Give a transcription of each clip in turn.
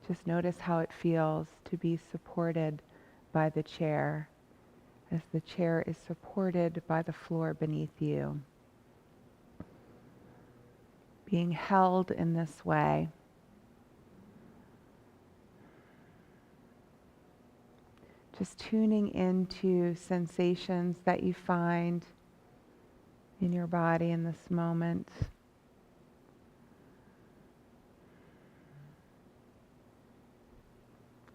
Just notice how it feels to be supported by the chair, as the chair is supported by the floor beneath you. Being held in this way. Just tuning into sensations that you find in your body in this moment.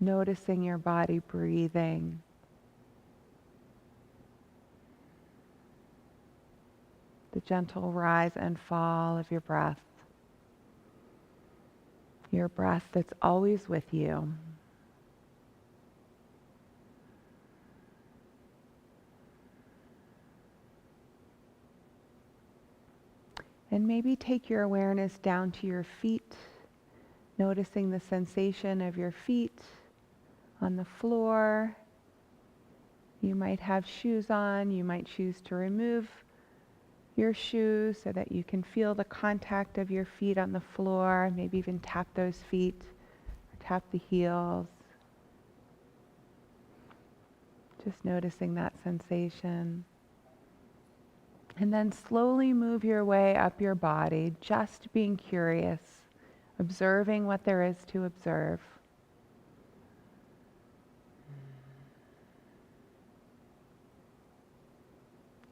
Noticing your body breathing. The gentle rise and fall of your breath. Your breath that's always with you. And maybe take your awareness down to your feet, noticing the sensation of your feet on the floor. You might have shoes on. You might choose to remove your shoes so that you can feel the contact of your feet on the floor. Maybe even tap those feet or tap the heels. Just noticing that sensation. And then slowly move your way up your body, just being curious, observing what there is to observe.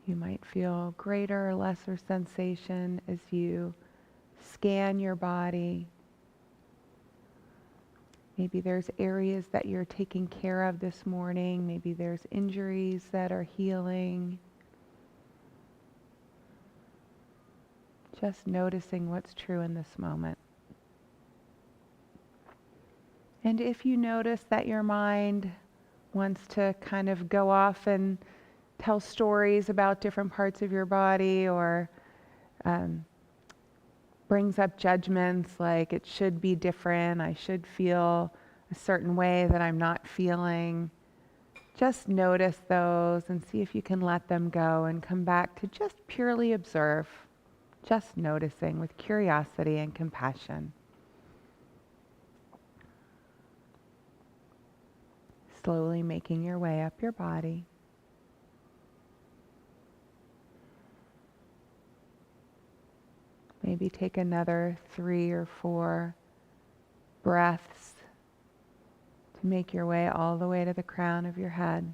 You might feel greater or lesser sensation as you scan your body. Maybe there's areas that you're taking care of this morning. Maybe there's injuries that are healing. Just noticing what's true in this moment. And if you notice that your mind wants to kind of go off and tell stories about different parts of your body, or brings up judgments like it should be different, I should feel a certain way that I'm not feeling, just notice those and see if you can let them go and come back to just purely observe. Just noticing with curiosity and compassion. Slowly making your way up your body. Maybe take another 3 or 4 breaths to make your way all the way to the crown of your head.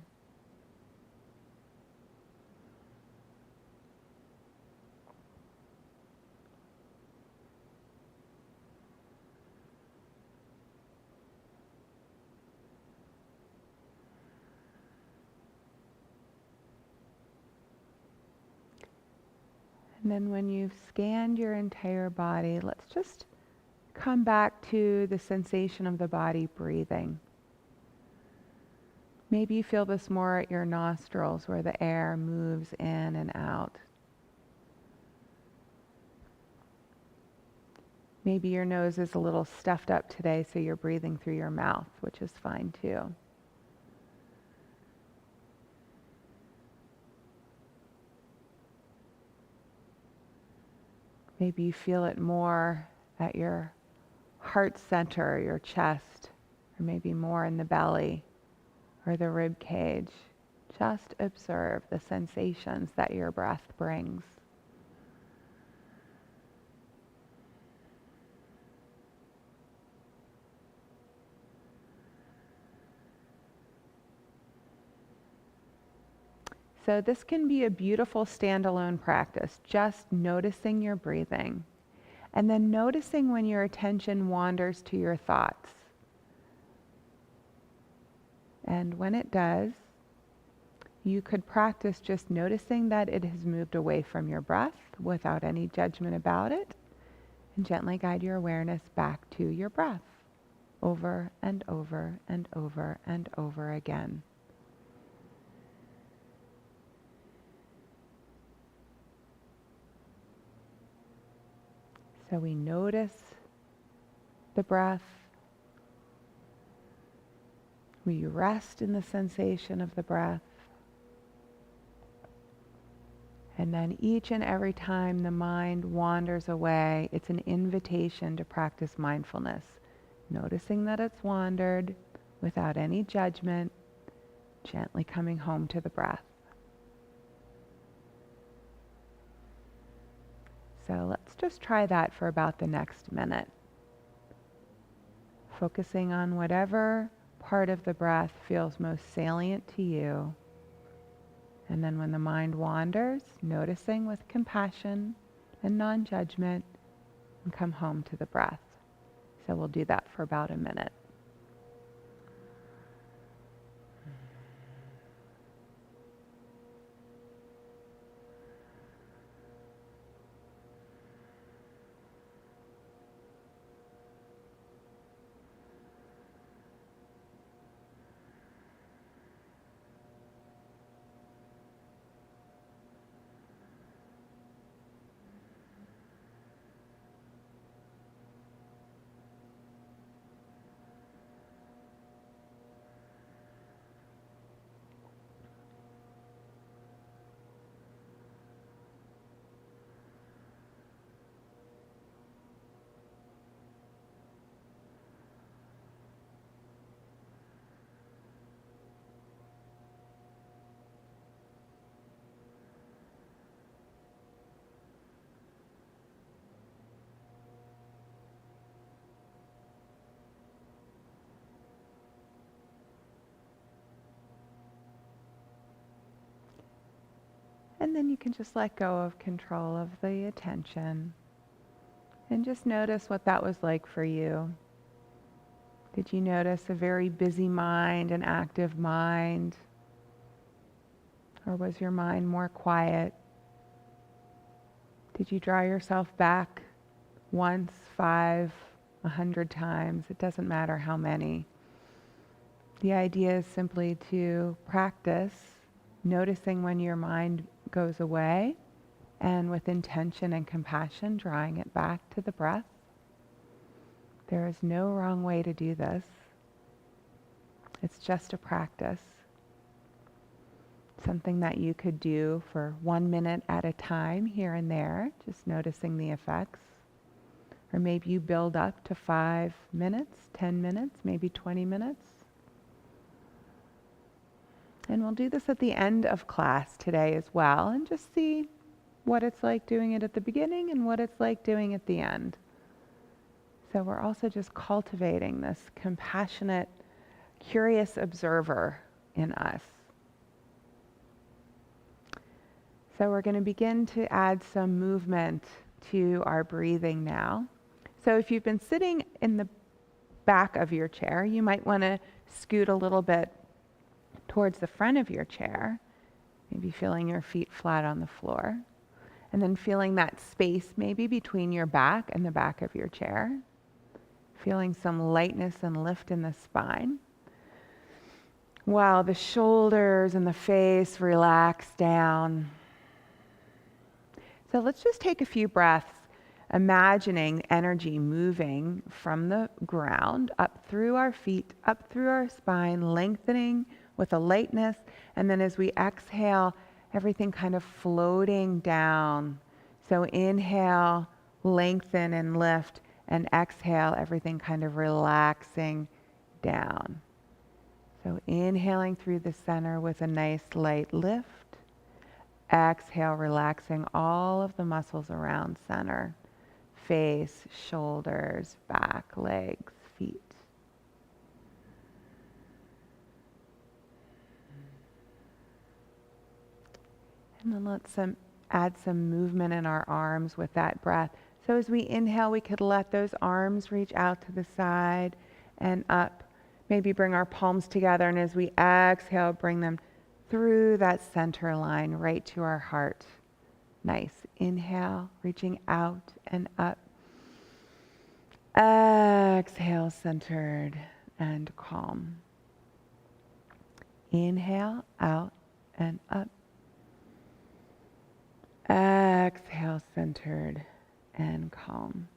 And then when you've scanned your entire body, let's just come back to the sensation of the body breathing. Maybe you feel this more at your nostrils where the air moves in and out. Maybe your nose is a little stuffed up today, so you're breathing through your mouth, which is fine too. Maybe you feel it more at your heart center, your chest, or maybe more in the belly or the rib cage. Just observe the sensations that your breath brings. So this can be a beautiful standalone practice, just noticing your breathing. And then noticing when your attention wanders to your thoughts. And when it does, you could practice just noticing that it has moved away from your breath without any judgment about it, and gently guide your awareness back to your breath over and over and over and over again. So we notice the breath. We rest in the sensation of the breath. And then each and every time the mind wanders away, it's an invitation to practice mindfulness. noticing that it's wandered without any judgment, gently coming home to the breath. So let's just try that for about the next minute. Focusing on whatever part of the breath feels most salient to you. And then when the mind wanders, noticing with compassion and non-judgment, and come home to the breath. So we'll do that for about a minute. And then you can just let go of control of the attention and just notice what that was like for you. Did you notice a very busy mind, an active mind? Or was your mind more quiet? Did you draw yourself back once, 5, 100 times? It doesn't matter how many. The idea is simply to practice noticing when your mind goes away, and with intention and compassion, drawing it back to the breath. There is no wrong way to do this. It's just a practice. Something that you could do for 1 minute at a time here and there, just noticing the effects. Or maybe you build up to 5 minutes, 10 minutes, maybe 20 minutes. And we'll do this at the end of class today as well, and just see what it's like doing it at the beginning and what it's like doing at the end. So we're also just cultivating this compassionate, curious observer in us. So we're going to begin to add some movement to our breathing now. So if you've been sitting in the back of your chair, you might want to scoot a little bit towards the front of your chair, maybe feeling your feet flat on the floor, and then feeling that space maybe between your back and the back of your chair, feeling some lightness and lift in the spine, while the shoulders and the face relax down. So let's just take a few breaths, imagining energy moving from the ground up through our feet, up through our spine, lengthening with a lightness, and then as we exhale, everything kind of floating down. So inhale, lengthen and lift, and exhale, everything kind of relaxing down. So inhaling through the center with a nice light lift. Exhale, relaxing all of the muscles around center. Face, shoulders, back, legs, feet. And then let's add some movement in our arms with that breath. So as we inhale, we could let those arms reach out to the side and up. Maybe bring our palms together, and as we exhale, bring them through that center line right to our heart. Nice. Inhale, reaching out and up. Exhale, centered and calm. Inhale, out and up. Exhale, centered and calm.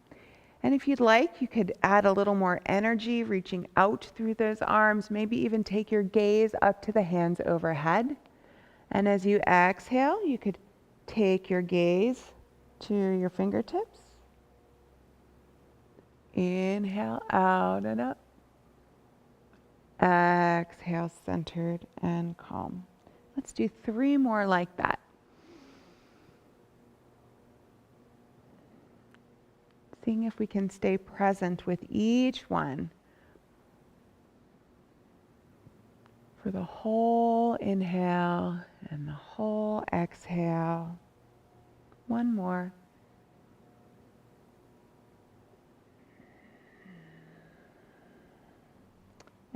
And if you'd like, you could add a little more energy, reaching out through those arms. Maybe even take your gaze up to the hands overhead. And as you exhale, you could take your gaze to your fingertips. Inhale out and up. Exhale, centered and calm. Let's do 3 more like that. Seeing if we can stay present with each one for the whole inhale and the whole exhale. 1 more.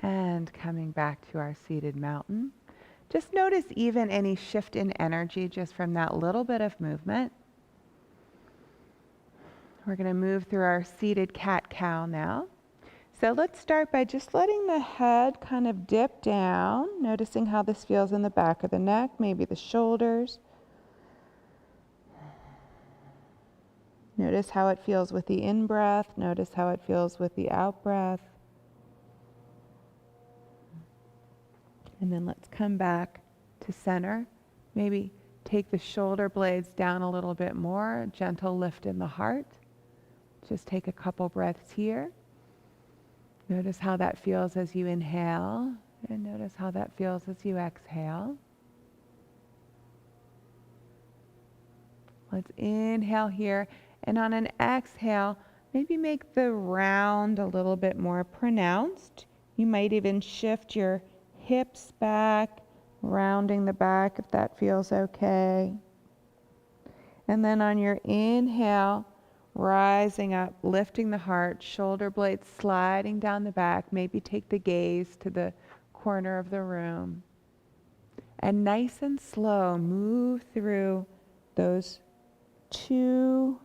And coming back to our seated mountain. Just notice even any shift in energy just from that little bit of movement. We're going to move through our seated cat-cow now. So let's start by just letting the head kind of dip down, noticing how this feels in the back of the neck, maybe the shoulders. Notice how it feels with the in-breath. Notice how it feels with the out-breath. And then let's come back to center. Maybe take the shoulder blades down a little bit more, gentle lift in the heart. Just take a couple breaths here. Notice how that feels as you inhale, and notice how that feels as you exhale. Let's inhale here, and on an exhale, maybe make the round a little bit more pronounced. You might even shift your hips back, rounding the back if that feels okay. And then on your inhale, rising up, lifting the heart, shoulder blades sliding down the back. Maybe take the gaze to the corner of the room. And nice and slow, move through those 2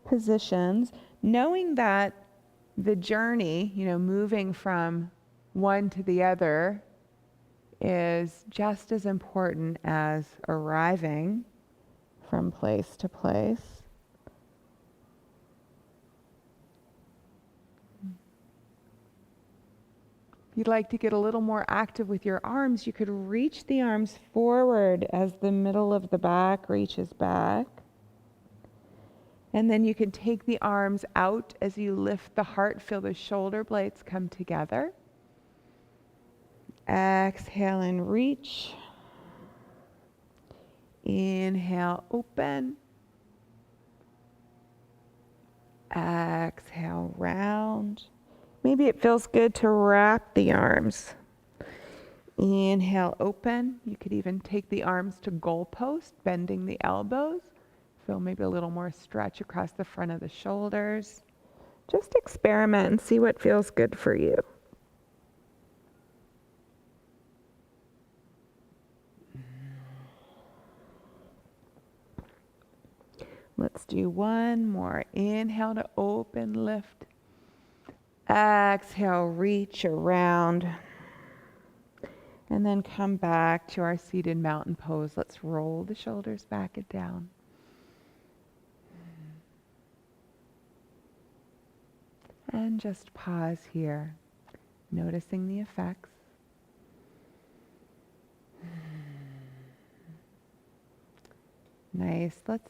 positions, knowing that the journey, moving from one to the other is just as important as arriving from place to place. If you'd like to get a little more active with your arms, you could reach the arms forward as the middle of the back reaches back. And then you can take the arms out as you lift the heart, feel the shoulder blades come together. Exhale and reach. Inhale, open. Exhale, round. Maybe it feels good to wrap the arms. Inhale, open. You could even take the arms to goalpost, bending the elbows. Feel maybe a little more stretch across the front of the shoulders. Just experiment and see what feels good for you. Let's do 1 more. Inhale to open, lift. Exhale, reach around. And then come back to our seated mountain pose. Let's roll the shoulders back and down. And just pause here, noticing the effects. Nice. Let's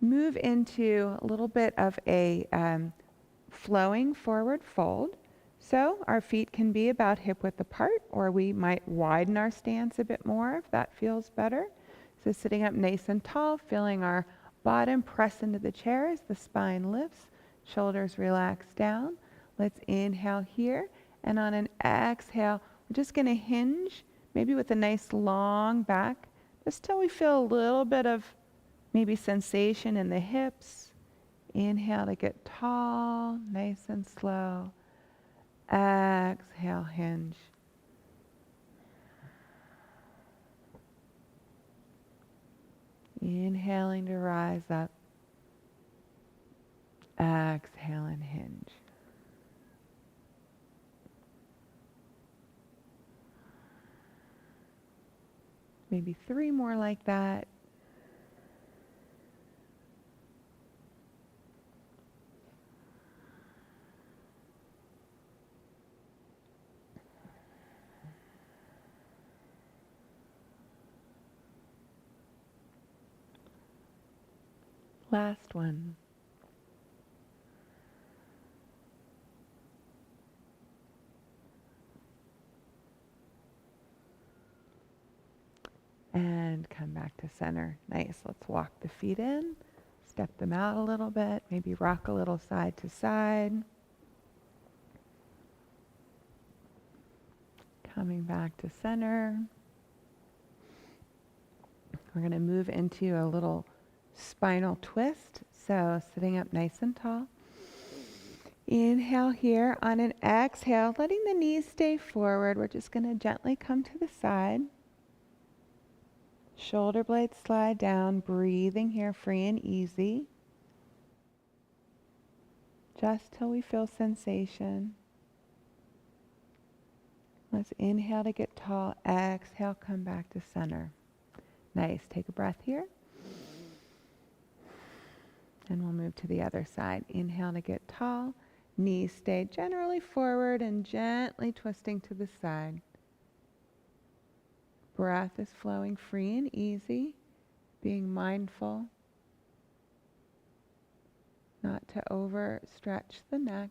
move into a little bit of a flowing forward fold. So our feet can be about hip width apart, or we might widen our stance a bit more if that feels better. So sitting up nice and tall, feeling our bottom press into the chair as the spine lifts, shoulders relax down. Let's inhale here, and on an exhale, we're just going to hinge, maybe with a nice long back, just till we feel a little bit of maybe sensation in the hips. Inhale to get tall, nice and slow. Exhale, hinge. Inhaling to rise up. Exhale and hinge. Maybe 3 more like that. Last one. And come back to center. Nice. Let's walk the feet in, step them out a little bit, maybe rock a little side to side. Coming back to center. We're going to move into a little spinal twist. So sitting up nice and tall. Inhale here. On an exhale, letting the knees stay forward. We're just going to gently come to the side. Shoulder blades slide down, breathing here, free and easy. Just till we feel sensation. Let's inhale to get tall. Exhale, come back to center. Nice. Take a breath here. And we'll move to the other side. Inhale to get tall. Knees stay generally forward and gently twisting to the side. Breath is flowing free and easy, being mindful not to overstretch the neck.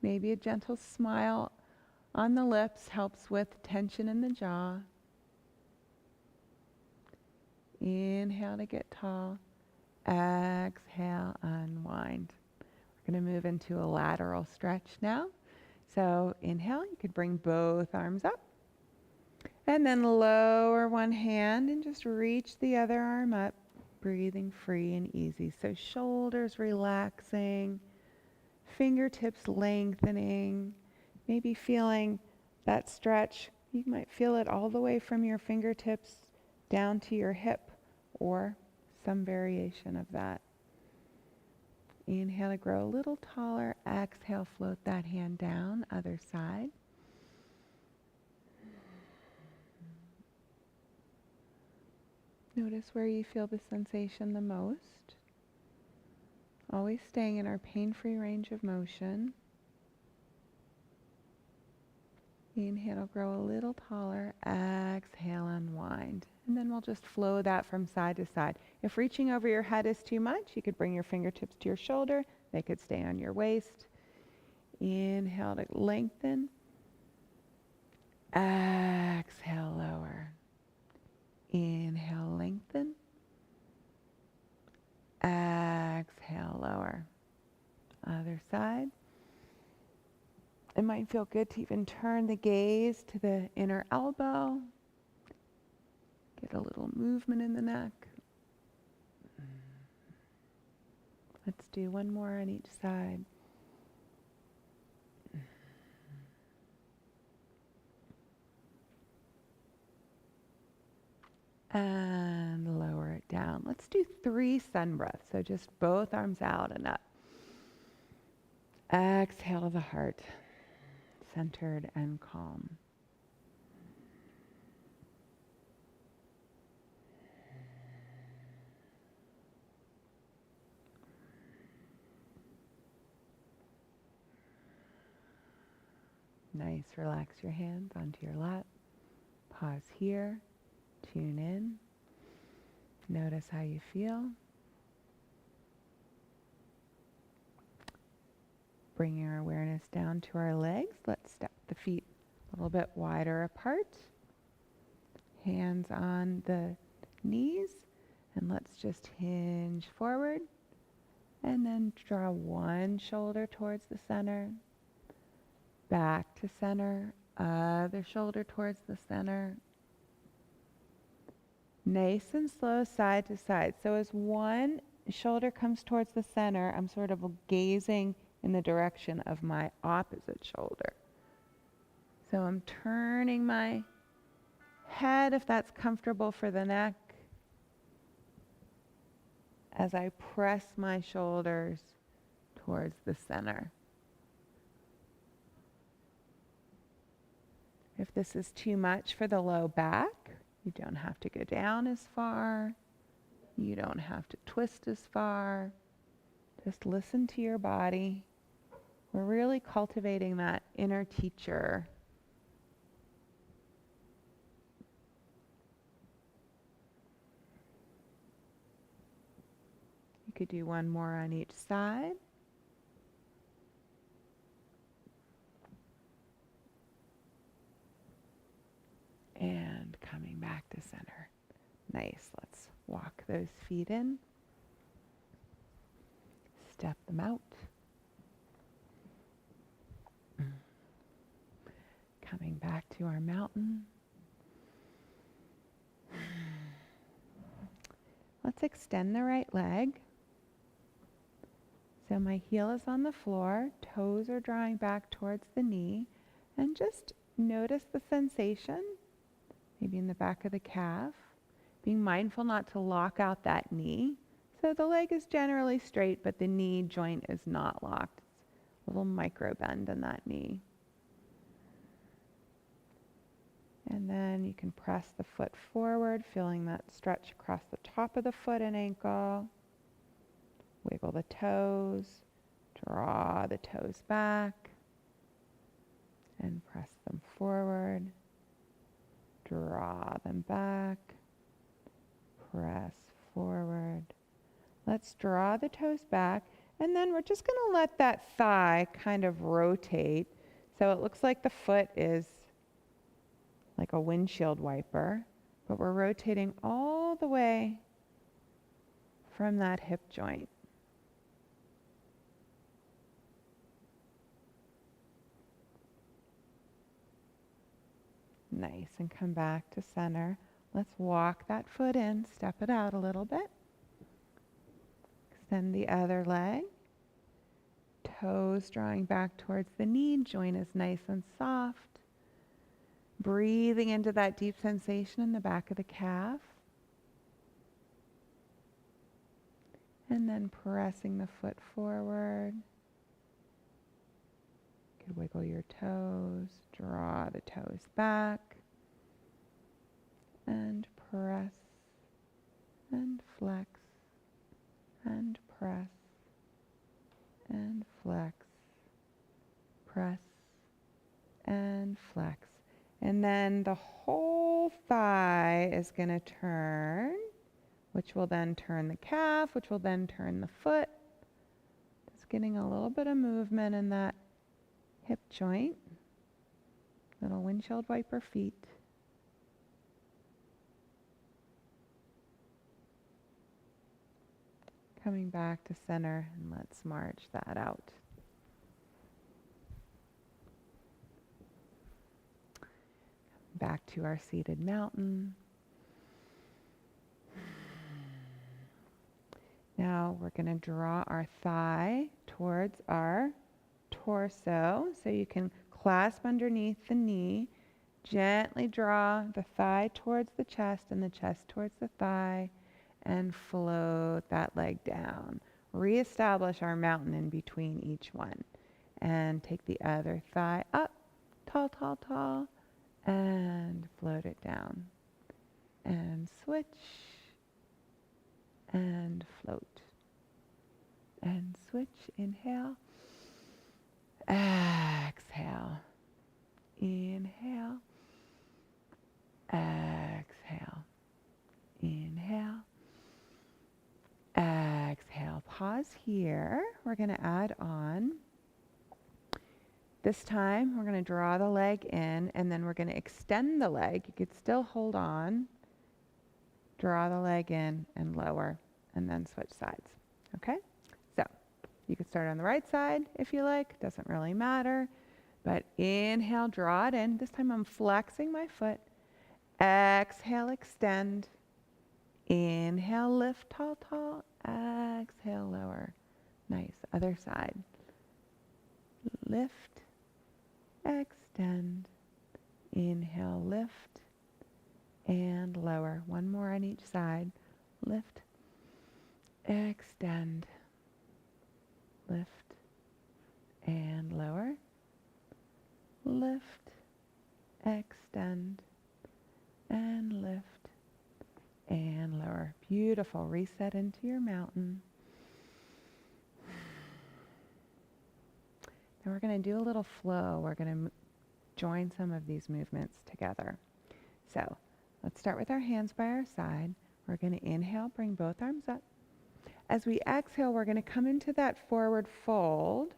Maybe a gentle smile on the lips helps with tension in the jaw. Inhale to get tall. Exhale, unwind. We're going to move into a lateral stretch now. So inhale, you could bring both arms up. And then lower one hand and just reach the other arm up, breathing free and easy. So shoulders relaxing, fingertips lengthening, maybe feeling that stretch. You might feel it all the way from your fingertips down to your hip or some variation of that. Inhale to grow a little taller. Exhale, float that hand down, other side. Notice where you feel the sensation the most. Always staying in our pain-free range of motion. Inhale, grow a little taller. Exhale, unwind. And then we'll just flow that from side to side. If reaching over your head is too much, you could bring your fingertips to your shoulder. They could stay on your waist. Inhale to lengthen. Exhale, lower. Inhale, lengthen. Exhale, lower. Other side. It might feel good to even turn the gaze to the inner elbow. Get a little movement in the neck. Let's do one more on each side. And lower it down. Let's do 3 sun breaths. So just both arms out and up. Exhale to the heart, centered and calm. Nice. Relax your hands onto your lap. Pause here. Tune in. Notice how you feel. Bring your awareness down to our legs. Let's step the feet a little bit wider apart. Hands on the knees. And let's just hinge forward. And then draw one shoulder towards the center. Back to center. Other shoulder towards the center. Nice and slow, side to side. So as one shoulder comes towards the center, I'm sort of gazing in the direction of my opposite shoulder. So I'm turning my head, if that's comfortable for the neck, as I press my shoulders towards the center. If this is too much for the low back, you don't have to go down as far. You don't have to twist as far. Just listen to your body. We're really cultivating that inner teacher. You could do one more on each side. And coming back to center. Nice. Let's walk those feet in. Step them out. Coming back to our mountain. Let's extend the right leg. So my heel is on the floor, toes are drawing back towards the knee, and just notice the sensation, maybe in the back of the calf, being mindful not to lock out that knee. So the leg is generally straight, but the knee joint is not locked. It's a little micro bend in that knee. And then you can press the foot forward, feeling that stretch across the top of the foot and ankle. Wiggle the toes, draw the toes back, and press them forward. Draw them back, press forward. Let's draw the toes back, and then we're just going to let that thigh kind of rotate so it looks like the foot is like a windshield wiper, but we're rotating all the way from that hip joint. Nice, and come back to center. Let's walk that foot in, step it out a little bit. Extend the other leg. Toes drawing back towards the knee, joint is nice and soft. Breathing into that deep sensation in the back of the calf. And then pressing the foot forward. You could wiggle your toes, draw the toes back, and press, and flex, and press, and flex, press, and flex. And then the whole thigh is going to turn, which will then turn the calf, which will then turn the foot. Just getting a little bit of movement in that hip joint, little windshield wiper feet. Coming back to center, and let's march that out. Back to our seated mountain. Now we're going to draw our thigh towards our torso, so you can clasp underneath the knee, gently draw the thigh towards the chest and the chest towards the thigh, and float that leg down. Reestablish our mountain in between each one, and take the other thigh up, tall, tall, tall, and float it down, and switch, and float, and switch. Inhale, exhale, inhale, exhale, inhale, exhale. Pause here. We're going to add on. This time we're going to draw the leg in, and then we're going to extend the leg. You could still hold on. Draw the leg in and lower, and then switch sides. Okay? So you could start on the right side if you like. Doesn't really matter. But inhale, draw it in. This time I'm flexing my foot. Exhale, extend. Inhale, lift, tall, tall. Exhale, lower. Nice. Other side. Lift, extend. Inhale, lift, and lower. One more on each side. Lift, extend. Lift, and lower. Lift, extend, and lift, and lower. Beautiful. Reset into your mountain. Now we're going to do a little flow. We're going to join some of these movements together. So let's start with our hands by our side. We're going to inhale, bring both arms up. As we exhale, we're going to come into that forward fold.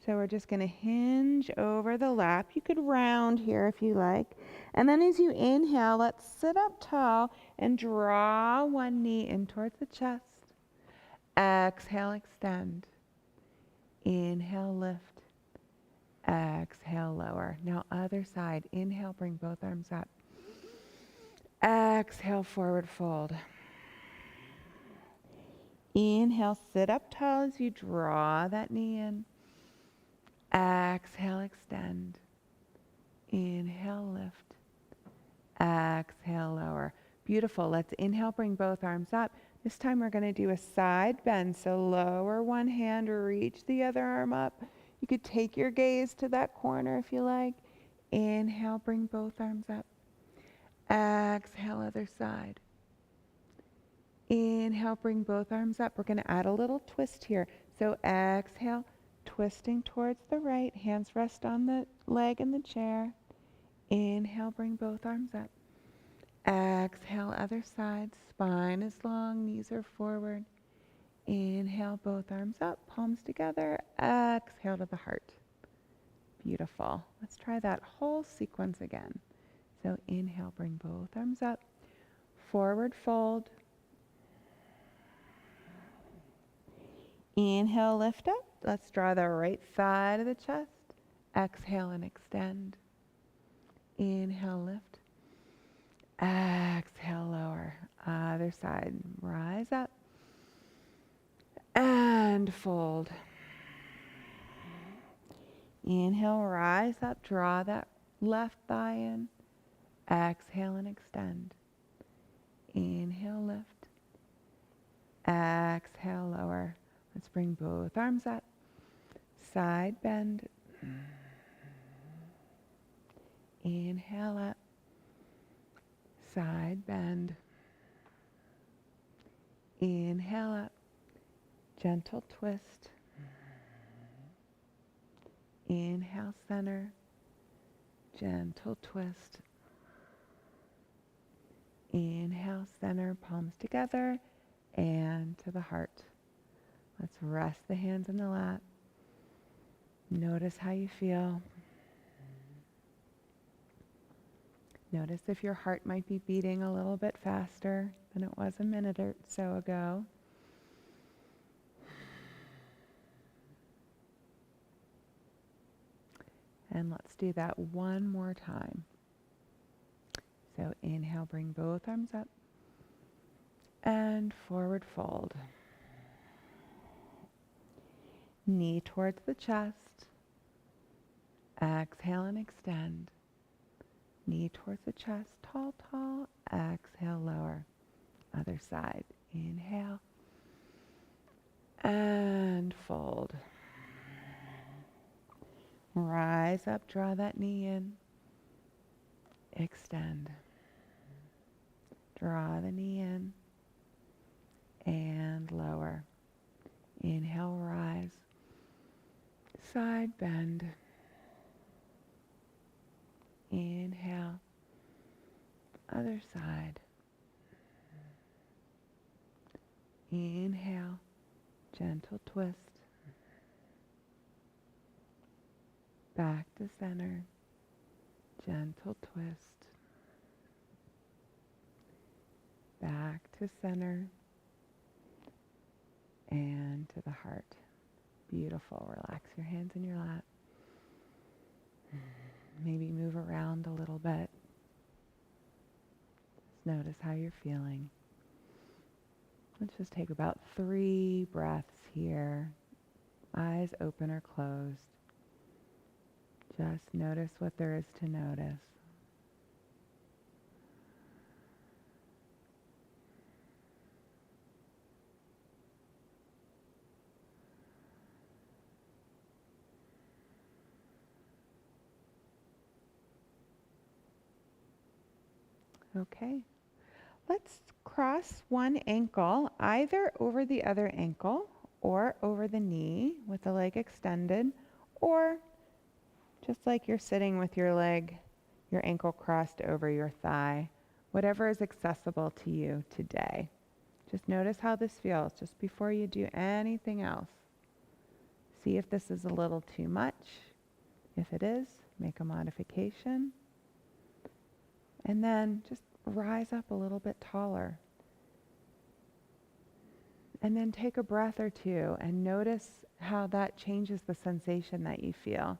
So we're just going to hinge over the lap. You could round here if you like. And then as you inhale, let's sit up tall and draw one knee in towards the chest. Exhale, extend. Inhale, lift. Exhale, lower. Now other side. Inhale, bring both arms up. Exhale, forward fold. Inhale, sit up tall as you draw that knee in. Exhale, extend. Inhale, lift. Exhale, lower. Beautiful. Let's inhale, bring both arms up. This time we're going to do a side bend. So lower one hand, reach the other arm up. You could take your gaze to that corner if you like. Inhale, bring both arms up. Exhale, other side. Inhale, bring both arms up. We're going to add a little twist here. So exhale, twisting towards the right. Hands rest on the leg in the chair. Inhale, bring both arms up. Exhale, other side. Spine is long, knees are forward. Inhale, both arms up, palms together. Exhale to the heart. Beautiful. Let's try that whole sequence again. So inhale, bring both arms up. Forward fold. Inhale, lift up. Let's draw the right side of the chest. Exhale and extend. Inhale, lift. Exhale, lower. Other side. Rise up. And fold. Inhale, rise up. Draw that left thigh in. Exhale and extend. Inhale, lift. Exhale, lower. Let's bring both arms up. Side bend. Inhale up. Side bend. Inhale up. Gentle twist. Inhale, center. Gentle twist. Inhale, center, palms together and to the heart. Let's rest the hands in the lap. Notice how you feel. Notice if your heart might be beating a little bit faster than it was a minute or so ago. And let's do that one more time. So inhale, bring both arms up and forward fold. Knee towards the chest. Exhale and extend. Knee towards the chest, tall, tall. Exhale, lower. Other side. Inhale and fold. Rise up, draw that knee in. Extend. Draw the knee in and lower. Inhale, rise. Side bend. Inhale. Other side. Inhale. Gentle twist. Back to center. Gentle twist. Back to center. And to the heart. Beautiful. Relax your hands in your lap. Maybe move around a little bit. Just notice how you're feeling. Let's just take about 3 breaths here. Eyes open or closed. Just notice what there is to notice. Okay, let's cross one ankle either over the other ankle or over the knee with the leg extended, or just like you're sitting with your ankle crossed over your thigh, whatever is accessible to you today. Just notice how this feels just before you do anything else. See if this is a little too much. If it is, make a modification. And then just rise up a little bit taller. And then take a breath or two and notice how that changes the sensation that you feel.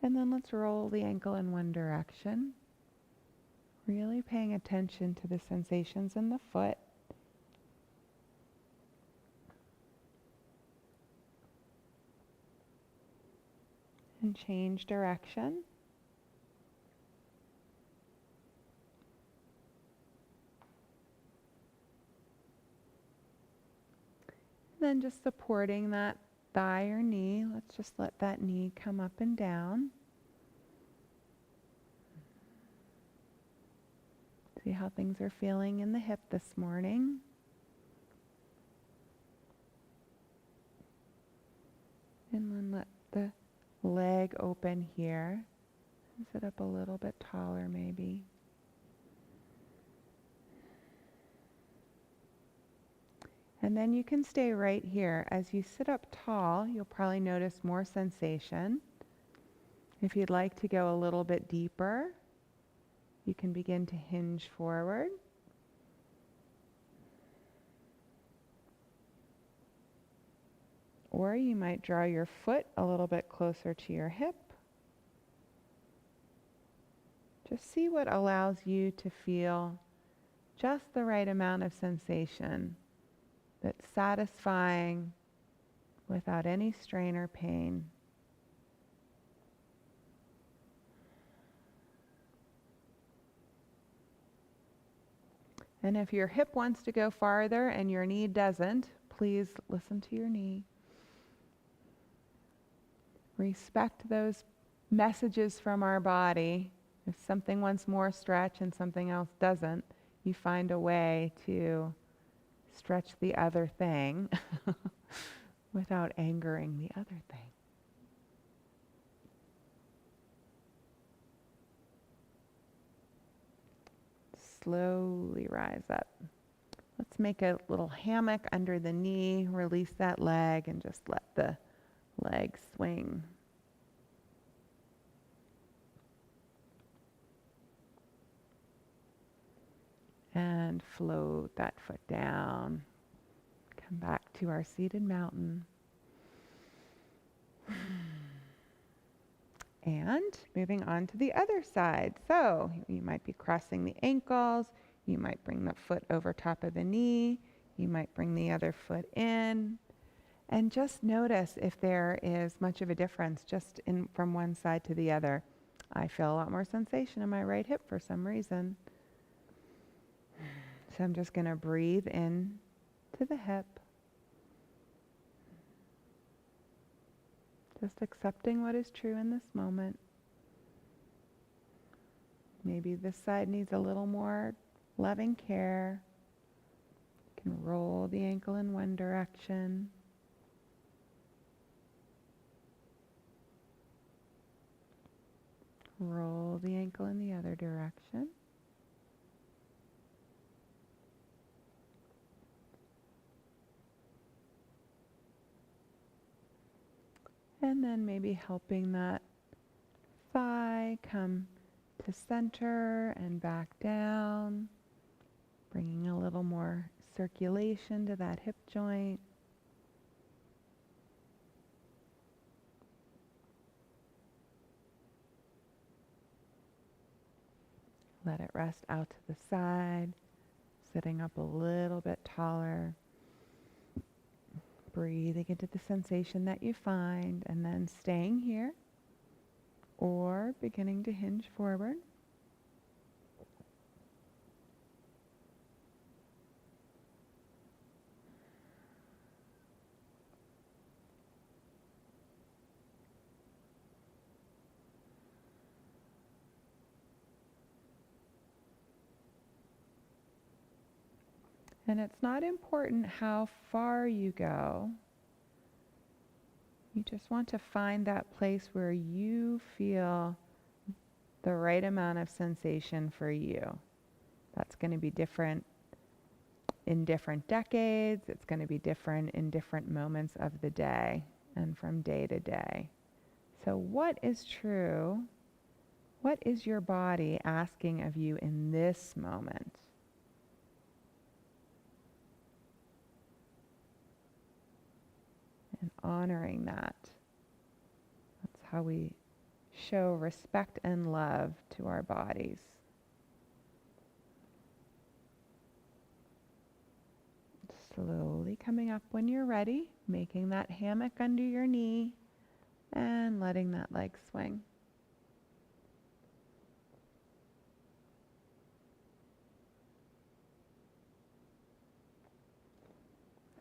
And then let's roll the ankle in one direction. Really paying attention to the sensations in the foot. And change direction. Then just supporting that thigh or knee. Let's just let that knee come up and down. See how things are feeling in the hip this morning. And then let the leg open here. And sit up a little bit taller maybe. And then you can stay right here. As you sit up tall, you'll probably notice more sensation. If you'd like to go a little bit deeper, you can begin to hinge forward. Or you might draw your foot a little bit closer to your hip. Just see what allows you to feel just the right amount of sensation that's satisfying without any strain or pain. And if your hip wants to go farther and your knee doesn't, please listen to your knee. Respect those messages from our body. If something wants more stretch and something else doesn't, you find a way to stretch the other thing without angering the other thing. Slowly rise up. Let's make a little hammock under the knee, release that leg, and just let the leg swing. And float that foot down. Come back to our seated mountain. And moving on to the other side. So you might be crossing the ankles. You might bring the foot over top of the knee. You might bring the other foot in. And just notice if there is much of a difference just from one side to the other. I feel a lot more sensation in my right hip for some reason. So I'm just going to breathe in to the hip. Just accepting what is true in this moment. Maybe this side needs a little more loving care. You can roll the ankle in one direction. Roll the ankle in the other direction. And then maybe helping that thigh come to center and back down, bringing a little more circulation to that hip joint. Let it rest out to the side, sitting up a little bit taller. Breathing into the sensation that you find, and then staying here or beginning to hinge forward. And it's not important how far you go. You just want to find that place where you feel the right amount of sensation for you. That's going to be different in different decades. It's going to be different in different moments of the day and from day to day. So what is true? What is your body asking of you in this moment? And honoring that. That's how we show respect and love to our bodies. Slowly coming up when you're ready, making that hammock under your knee and letting that leg swing.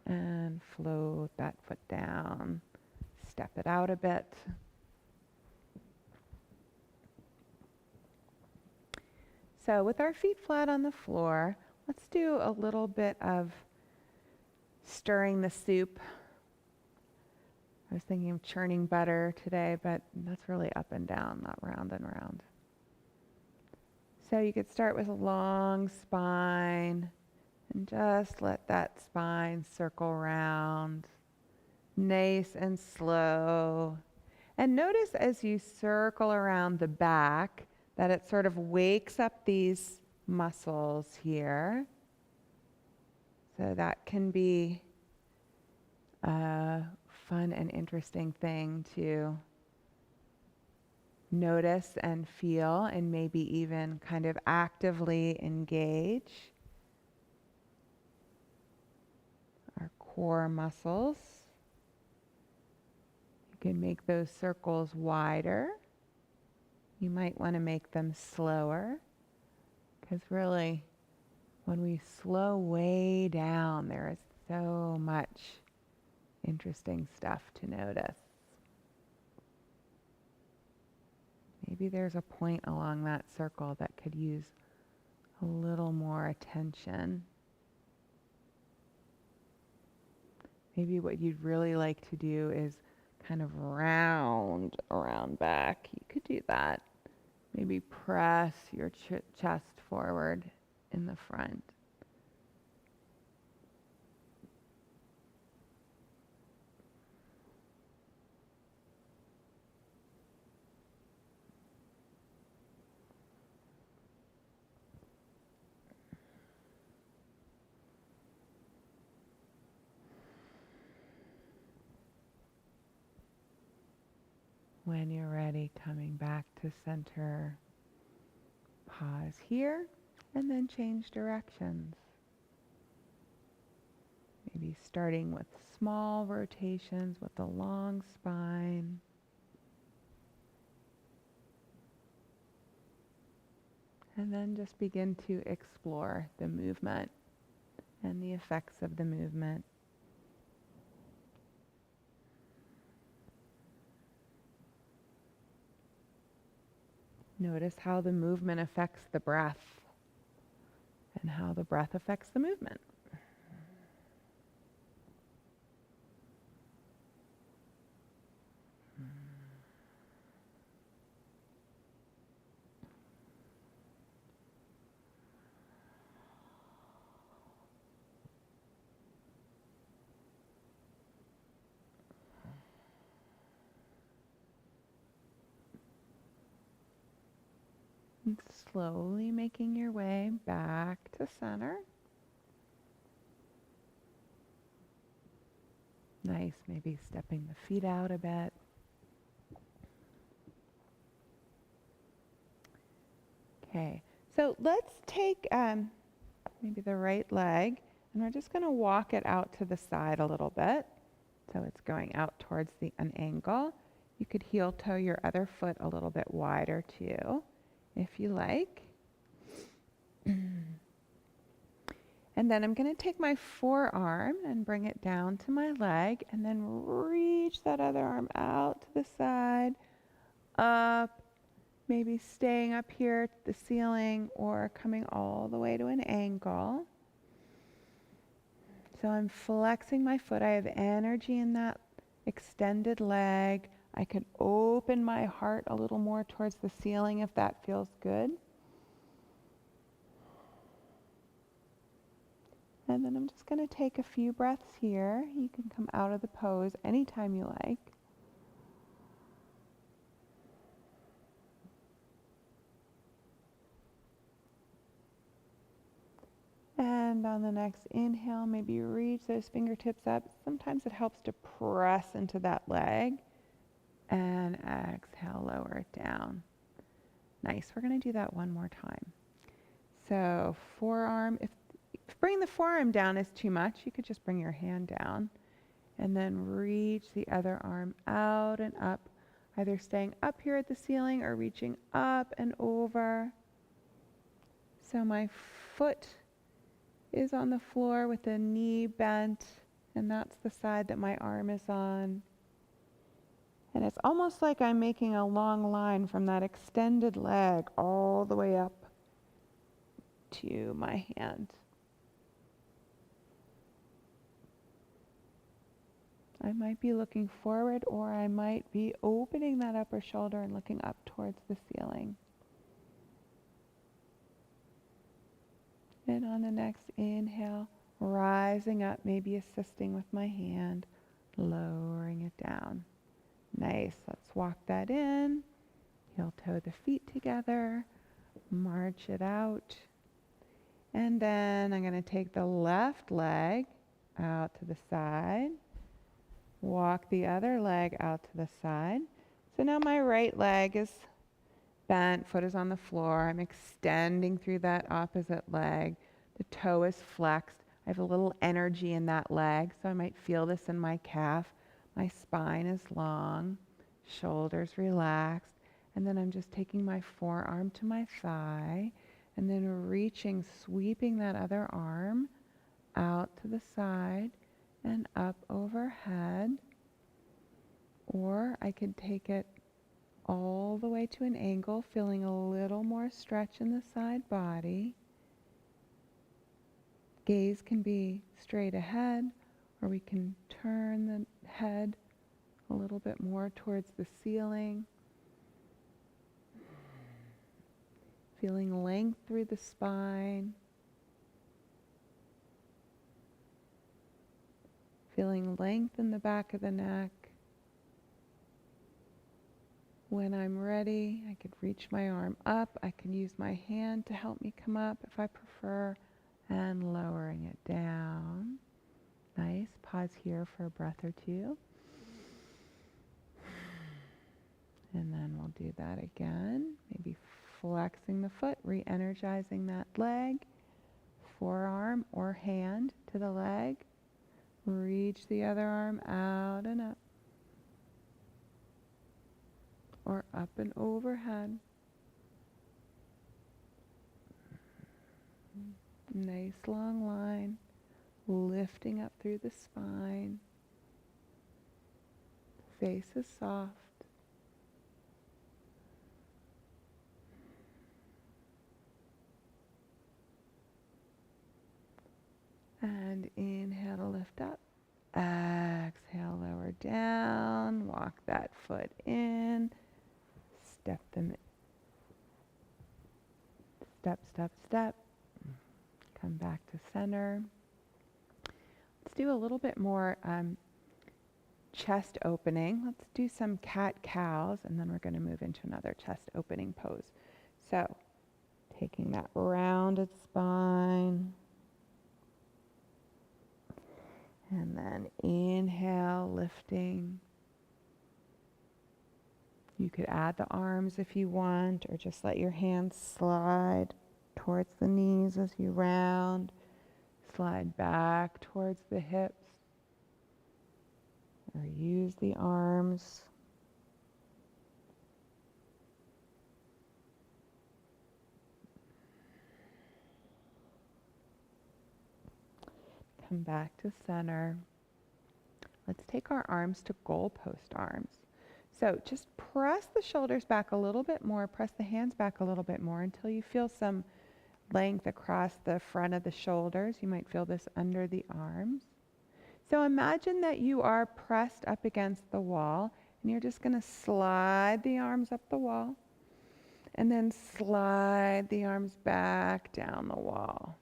And float that foot down. Step it out a bit. So with our feet flat on the floor, let's do a little bit of stirring the soup. I was thinking of churning butter today, but that's really up and down, not round and round. So you could start with a long spine and just let that spine circle around, nice and slow. And notice as you circle around the back that it sort of wakes up these muscles here. So that can be a fun and interesting thing to notice and feel, and maybe even kind of actively engage our core muscles. You can make those circles wider. You might want to make them slower, because really when we slow way down, there is so much interesting stuff to notice. Maybe there's a point along that circle that could use a little more attention. Maybe what you'd really like to do is kind of round around back. You could do that. Maybe press your chest forward in the front. When you're ready, coming back to center, pause here, and then change directions. Maybe starting with small rotations with a long spine. And then just begin to explore the movement and the effects of the movement. Notice how the movement affects the breath and how the breath affects the movement. And slowly making your way back to center. Nice, maybe stepping the feet out a bit. Okay, so let's take maybe the right leg, and we're just going to walk it out to the side a little bit. So it's going out towards an angle. You could heel toe your other foot a little bit wider too, if you like. And then I'm going to take my forearm and bring it down to my leg, and then reach that other arm out to the side, up, maybe staying up here at the ceiling or coming all the way to an ankle. So I'm flexing my foot. I have energy in that extended leg. I can open my heart a little more towards the ceiling if that feels good. And then I'm just going to take a few breaths here. You can come out of the pose anytime you like. And on the next inhale, maybe reach those fingertips up. Sometimes it helps to press into that leg. And exhale, lower it down. Nice. We're going to do that one more time. So forearm, if bringing the forearm down is too much, you could just bring your hand down. And then reach the other arm out and up, either staying up here at the ceiling or reaching up and over. So my foot is on the floor with the knee bent, and that's the side that my arm is on. And it's almost like I'm making a long line from that extended leg all the way up to my hand. I might be looking forward, or I might be opening that upper shoulder and looking up towards the ceiling. And on the next inhale, rising up, maybe assisting with my hand, lowering it down. Nice. Let's walk that in. Heel toe the feet together. March it out. And then I'm going to take the left leg out to the side. Walk the other leg out to the side. So now my right leg is bent, foot is on the floor. I'm extending through that opposite leg. The toe is flexed. I have a little energy in that leg, so I might feel this in my calf. My spine is long, shoulders relaxed. And then I'm just taking my forearm to my thigh and then reaching, sweeping that other arm out to the side and up overhead. Or I could take it all the way to an angle, feeling a little more stretch in the side body. Gaze can be straight ahead, or we can turn the head a little bit more towards the ceiling. Feeling length through the spine. Feeling length in the back of the neck. When I'm ready, I could reach my arm up. I can use my hand to help me come up if I prefer, and lowering it down. Nice. Pause here for a breath or two. And then we'll do that again. Maybe flexing the foot, re-energizing that leg. Forearm or hand to the leg. Reach the other arm out and up. Or up and overhead. Nice long line, lifting up through the spine. Face is soft. And inhale to lift up. Exhale, lower down. Walk that foot in. Step them. Step, step, step. Come back to center. Let's do a little bit more chest opening. Let's do some cat-cows, and then we're going to move into another chest opening pose. So, taking that rounded spine. And then inhale, lifting. You could add the arms if you want, or just let your hands slide towards the knees as you round. Slide back towards the hips. Or use the arms. Come back to center. Let's take our arms to goalpost arms. So just press the shoulders back a little bit more, press the hands back a little bit more until you feel some length across the front of the shoulders. You might feel this under the arms. So imagine that you are pressed up against the wall, and you're just going to slide the arms up the wall and then slide the arms back down the wall.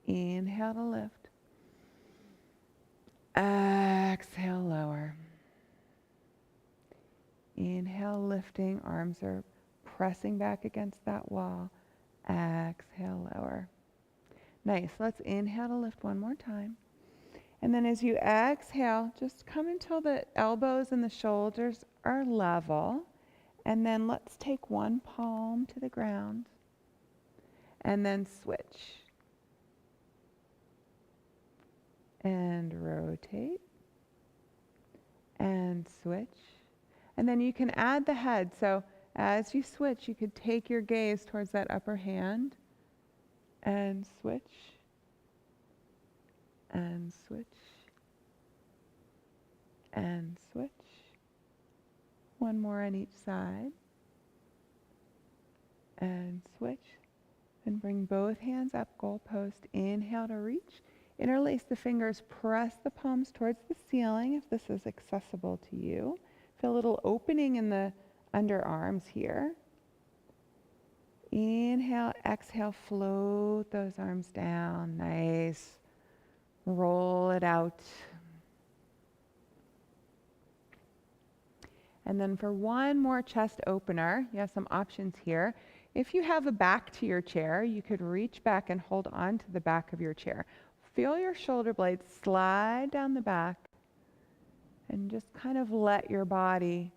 Inhale to lift. Exhale, lower. Inhale, lifting. Arms are pressing back against that wall. Exhale, lower. Nice. Let's inhale to lift one more time. And then as you exhale, just come until the elbows and the shoulders are level. And then let's take one palm to the ground. And then switch. And rotate. And switch. And then you can add the head. So as you switch, you could take your gaze towards that upper hand. And switch. And switch. And switch. One more on each side. And switch. And bring both hands up, goalpost. Inhale to reach. Interlace the fingers. Press the palms towards the ceiling if this is accessible to you. Feel a little opening in the underarms here. Inhale, exhale, float those arms down. Nice. Roll it out. And then for one more chest opener, you have some options here. If you have a back to your chair, you could reach back and hold on to the back of your chair. Feel your shoulder blades slide down the back and just kind of let your body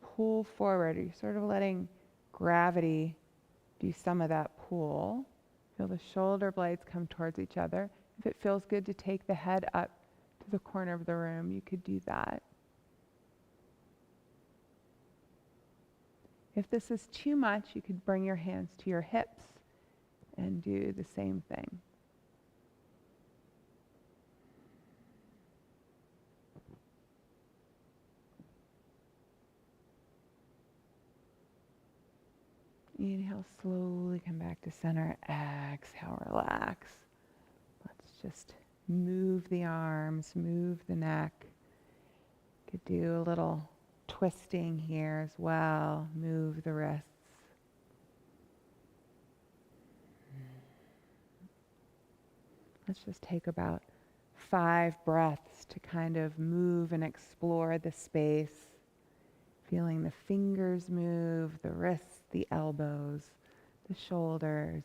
pull forward. You're sort of letting gravity do some of that pull. Feel the shoulder blades come towards each other. If it feels good to take the head up to the corner of the room, you could do that. If this is too much, you could bring your hands to your hips and do the same thing. Inhale, slowly come back to center. Exhale, relax. Let's just move the arms, move the neck. Could do a little twisting here as well. Move the wrists. Let's just take about 5 breaths to kind of move and explore the space. Feeling the fingers move, the wrists, the elbows, the shoulders,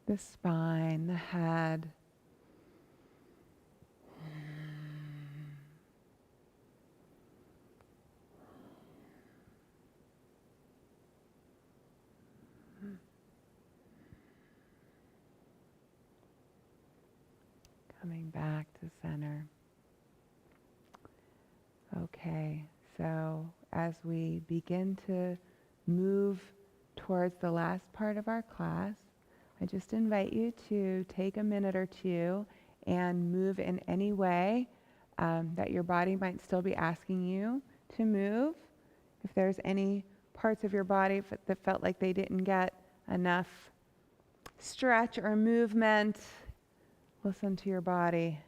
the spine, the head. Coming back to center. Okay, so as we begin to move towards the last part of our class, I just invite you to take a minute or two and move in any way that your body might still be asking you to move. If there's any parts of your body that felt like they didn't get enough stretch or movement, listen to your body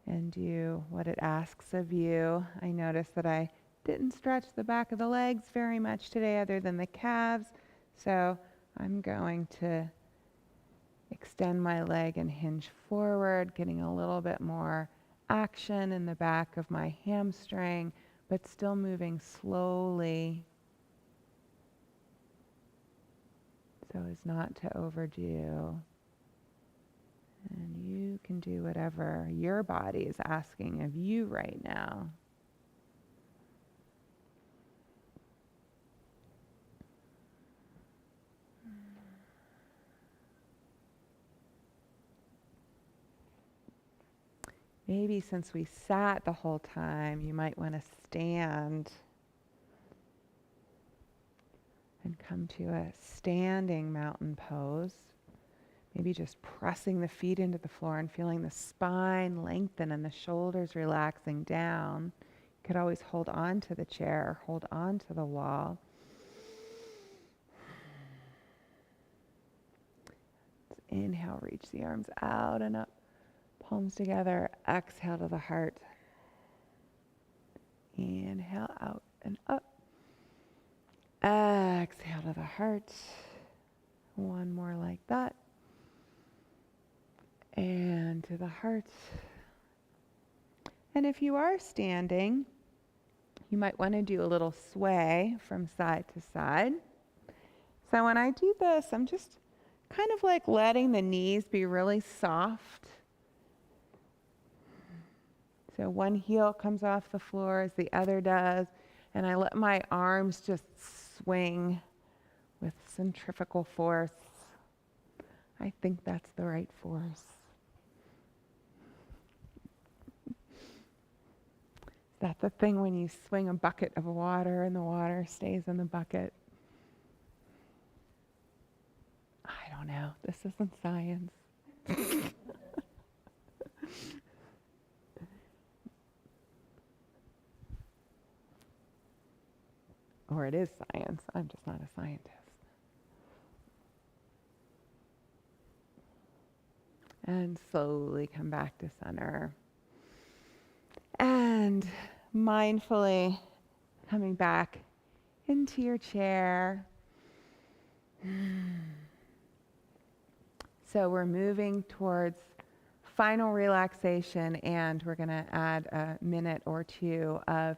and do what it asks of you. I noticed that I didn't stretch the back of the legs very much today other than the calves, so I'm going to extend my leg and hinge forward, getting a little bit more action in the back of my hamstring, but still moving slowly so as not to overdo. And you can do whatever your body is asking of you right now. Maybe since we sat the whole time, you might want to stand and come to a standing mountain pose. Maybe just pressing the feet into the floor and feeling the spine lengthen and the shoulders relaxing down. You could always hold on to the chair or hold on to the wall. Let's inhale, reach the arms out and up. Palms together. Exhale to the heart. Inhale, out and up. Exhale to the heart. One more like that. and to the heart. And if you are standing, you might want to do a little sway from side to side. So when I do this, I'm just kind of like letting the knees be really soft. So one heel comes off the floor as the other does, and I let my arms just swing with centrifugal force. I think that's the right force. That's the thing when you swing a bucket of water and the water stays in the bucket. I don't know. This isn't science. Or it is science. I'm just not a scientist. And slowly come back to center. And mindfully coming back into your chair. So we're moving towards final relaxation, and we're going to add a minute or two of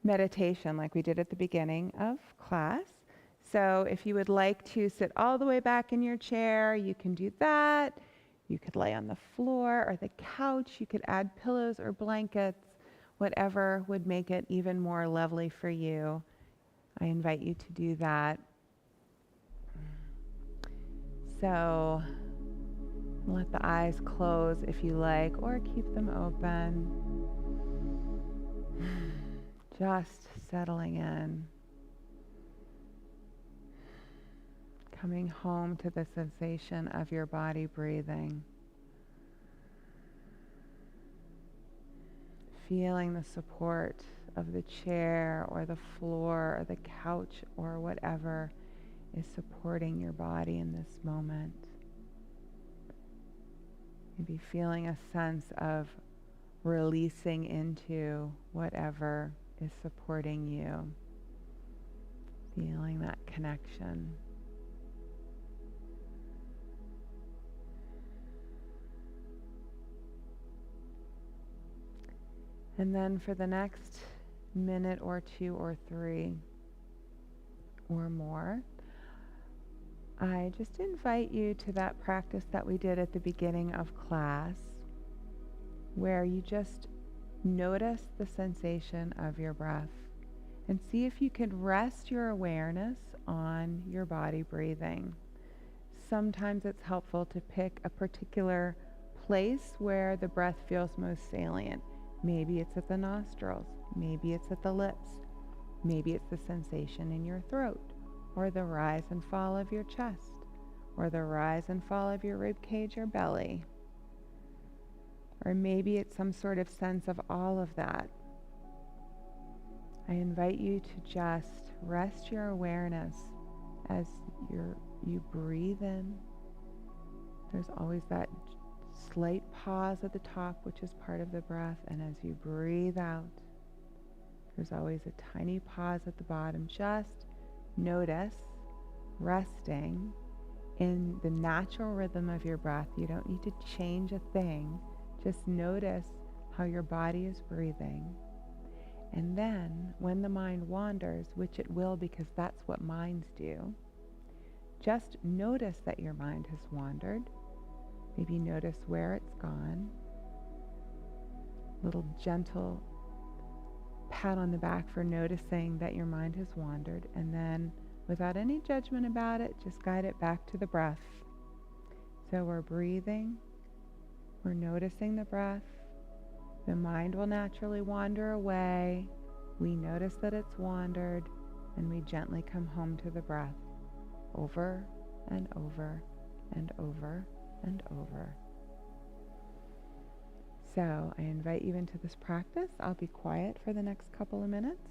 meditation like we did at the beginning of class. So if you would like to sit all the way back in your chair, you can do that. You could lay on the floor or the couch. You could add pillows or blankets, whatever would make it even more lovely for you. I invite you to do that. So let the eyes close if you like, or keep them open. Just settling in. Coming home to the sensation of your body breathing. Feeling the support of the chair or the floor or the couch or whatever is supporting your body in this moment. Maybe feeling a sense of releasing into whatever is supporting you. Feeling that connection. And then for the next minute or two or three or more, I just invite you to that practice that we did at the beginning of class, where you just notice the sensation of your breath and see if you can rest your awareness on your body breathing. Sometimes it's helpful to pick a particular place where the breath feels most salient. Maybe it's at the nostrils, maybe it's at the lips, maybe it's the sensation in your throat, or the rise and fall of your chest, or the rise and fall of your rib cage or belly. Or maybe it's some sort of sense of all of that. I invite you to just rest your awareness as you breathe in. There's always that slight pause at the top, which is part of the breath, and as you breathe out, there's always a tiny pause at the bottom. Just notice resting in the natural rhythm of your breath. You don't need to change a thing. Just notice how your body is breathing. And then when the mind wanders, which it will because that's what minds do, just notice that your mind has wandered. Maybe notice where it's gone. Little gentle pat on the back for noticing that your mind has wandered. And then without any judgment about it, just guide it back to the breath. So we're breathing. We're noticing the breath. The mind will naturally wander away. We notice that it's wandered, and we gently come home to the breath, over and over and over and over. So I invite you into this practice. I'll be quiet for the next couple of minutes.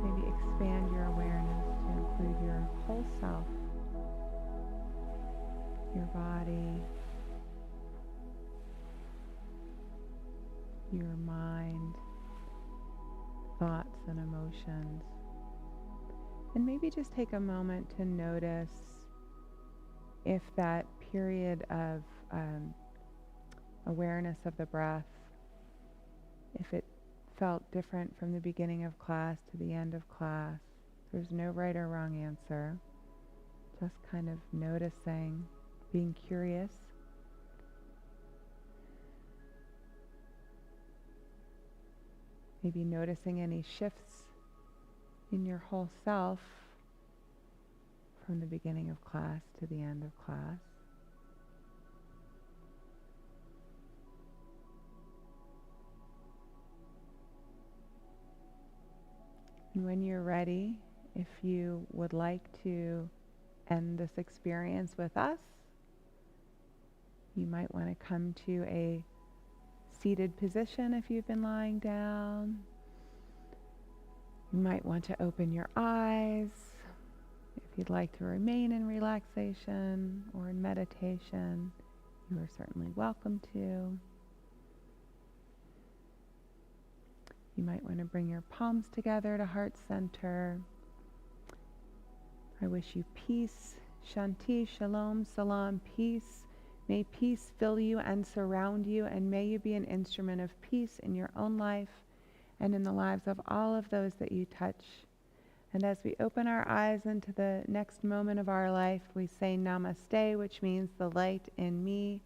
Maybe expand your awareness to include your whole self, your body, your mind, thoughts and emotions. And maybe just take a moment to notice if that period of awareness of the breath, if it felt different from the beginning of class to the end of class. There's no right or wrong answer. Just kind of noticing, being curious. Maybe noticing any shifts in your whole self from the beginning of class to the end of class. And when you're ready, if you would like to end this experience with us, you might want to come to a seated position if you've been lying down. You might want to open your eyes. If you'd like to remain in relaxation or in meditation, you are certainly welcome to. You might want to bring your palms together to heart center. I wish you peace, shanti, shalom, salam, peace. May peace fill you and surround you, and may you be an instrument of peace in your own life and in the lives of all of those that you touch. And as we open our eyes into the next moment of our life, we say namaste, which means the light in me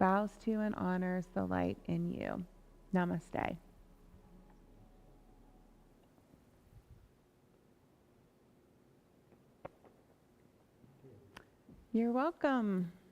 bows to and honors the light in you. Namaste. You're welcome.